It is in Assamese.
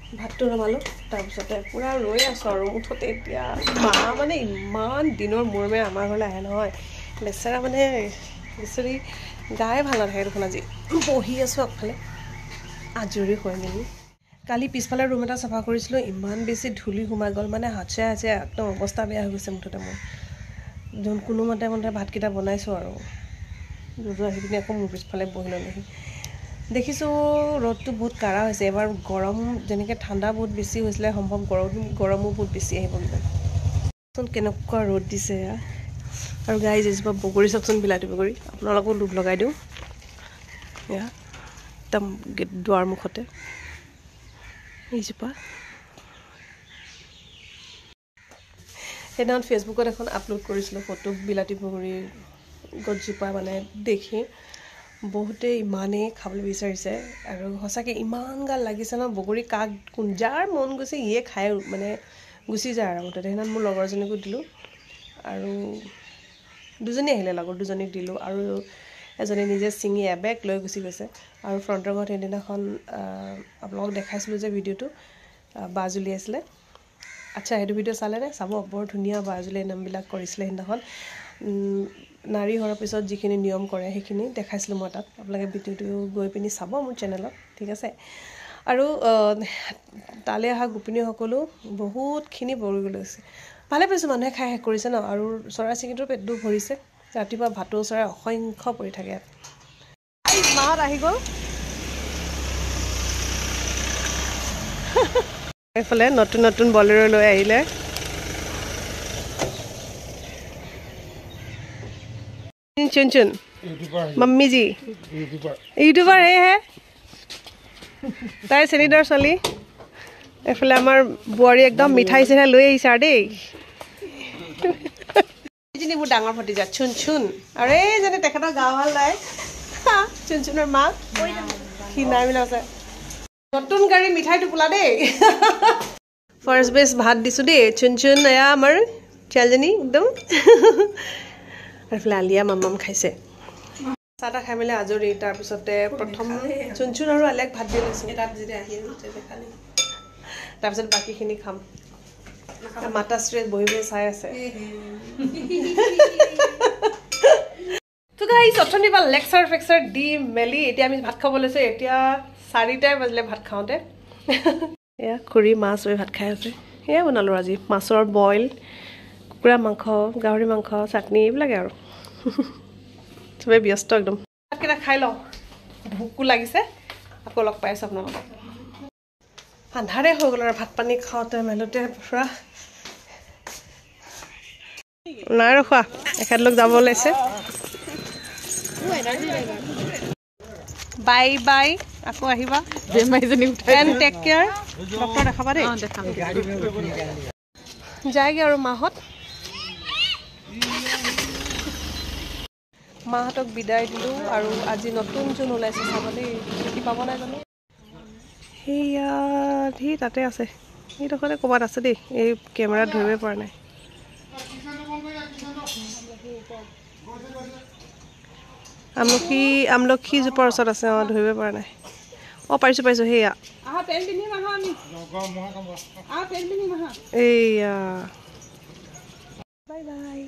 ভাতটো নমালোঁ তাৰপিছতে পূৰা ৰৈ আছোঁ আৰু মুঠতে এতিয়া মা মানে ইমান দিনৰ মূৰে আমাৰ ঘৰলৈ আহে নহয় বেচেৰা মানে বেচেৰি গায়ে ভাল নাথাকে দেখোন আজি বহি আছোঁ আগফালে আজৰি হৈ মেলি কালি পিছফালে ৰুম এটা চাফা কৰিছিলোঁ ইমান বেছি ধূলি সোমাই গ'ল মানে হাতে একদম অৱস্থা বেয়া হৈ গৈছে মুঠতে মোৰ কোনোমতে ভাতকেইটা বনাইছোঁ আৰু দুজো আহি পিনি আকৌ মোৰ পিছফালে বহি ল'লেহি দেখিছোঁ ৰ'দটো বহুত কাঢ়া হৈছে এবাৰ গৰম যেনেকৈ ঠাণ্ডা বহুত বেছি হৈছিলে সম্ভৱ গৰমো বহুত বেছি আহিব কিন্তু কেনেকুৱা ৰ'দ দিছে আৰু গাইজ এজোপা বগৰী চাওকচোন বিলাতী বগৰী আপোনালোকো লোভ লগাই দিওঁ এয়া একদম দুৱাৰ মুখতে এইজোপা সেইদিনাখন ফেচবুকত এখন আপলোড কৰিছিলোঁ ফটো বিলাতী বগৰীৰ গছজোপা মানে দেখি বহুতে ইমানেই খাবলৈ বিচাৰিছে আৰু সঁচাকৈ ইমান গাল লাগিছে ন বগৰী কাক যাৰ মন গৈছে ইয়ে খাই মানে গুচি যায় আৰু মুঠতে সেইদিনা মোৰ লগৰজনীকো দিলোঁ আৰু দুজনী আহিলে লগৰ দুজনীক দিলোঁ আৰু এজনী নিজে ছিঙি এবেগ লৈ গুচি গৈছে আৰু ফ্ৰণ্টৰ ঘৰত সেইদিনাখন আপোনালোকক দেখাইছিলোঁ যে ভিডিঅ'টো বাজ উলিয়াইছিলে আচ্ছা সেইটো ভিডিঅ' চালেনে চাব বৰ ধুনীয়া বাজ উলিয়াই নামবিলাক কৰিছিলে সেইদিনাখন নাৰী হোৱাৰ পিছত যিখিনি নিয়ম কৰে সেইখিনি দেখাইছিলোঁ মই তাত আপোনালোকে ভিডিঅ'টো গৈ পিনি চাব মোৰ চেনেলত ঠিক আছে আৰু তালৈ অহা গোপিনীসকলো বহুতখিনি বগৰী লৈছে ভালে পাইছোঁ মানুহে খাই শেষ কৰিছে ন আৰু চৰাই চিৰিকটিৰ পেটটো ভৰিছে ৰাতিপুৱা ভাটৌ চৰাই অসংখ্য পৰি থাকে ইয়াত মাহত আহি গ'ল এইফালে নতুন নতুন বলেৰো লৈ আহিলে चुन चुन मम्मी जी यूट्यूबर है ताई চেনিদাৰ ছোৱালী এফালে আমাৰ বুৱাৰী একদম মিঠাই চিঠাই লৈ আহিছে আৰু দেই এইজনী মোৰ ডাঙৰ ভতিজা চুন চুন আৰু এইজনী তেখেতৰ গাঁও ভাল নাই চুন চুনৰ মাক সি নাই মিলা আছে নতুন গাড়ী মিঠাই টোপোলা দেই ফাৰ্ষ্ট বেছ ভাত দিছোঁ দেই চুন চুন এয়া আমাৰ ছোৱালীজনী একদম এইফালে আলিয়া মামাম খাইছে চাহ তাহ খাই মেলি আজৰি তাৰপিছতে প্ৰথম চুন চুন আৰু আলিয়াক ভাত দি লৈছোঁ তাৰপিছত বাকীখিনি খাম মাতাশ্ৰীয়ে বহি বহি চাই আছে তো গাইজ অথনি বা লেকচাৰ ফেকচাৰ দি মেলি এতিয়া আমি ভাত খাব লৈছোঁ এতিয়া 4টাই বাজিলে ভাত খাওঁতে এয়া খুৰী মাছ হৈ ভাত খাই আছে এয়া বনালোঁ আজি মাছৰ বইল কুকুৰা মাংস গাহৰি মাংস চাটনি এইবিলাকে আৰু চবেই ব্যস্ত একদম ভাতকেইটা খাই লওঁ ভোকো লাগিছে আকৌ লগ পাই আছোঁ আপোনালোকক আন্ধাৰে হৈ গ'ল আৰু ভাত পানী খাওঁতে মেলোতে পুৰা নাই ৰখোৱা এখেতলোক যাব ওলাইছে বাই বাই আকৌ আহিবা এণ্ড টেক কেয়াৰ ডক্টৰ দেখাবা দেই যায়গৈ আৰু মাহঁত মাহঁতক বিদায় দিলোঁ আৰু আজি নতুন যোন ওলাইছে চাব দেই কি পাব নাই জানো সেয়া সি তাতে আছে সেইডোখৰতে ক'ৰবাত আছে দেই এই কেমেৰাত ধৰিবই পৰা নাই আমলখি জোপাৰ ওচৰত আছে অঁ ধৰিবই পৰা নাই অঁ পাৰিছোঁ সেয়া এইয়া বাই বাই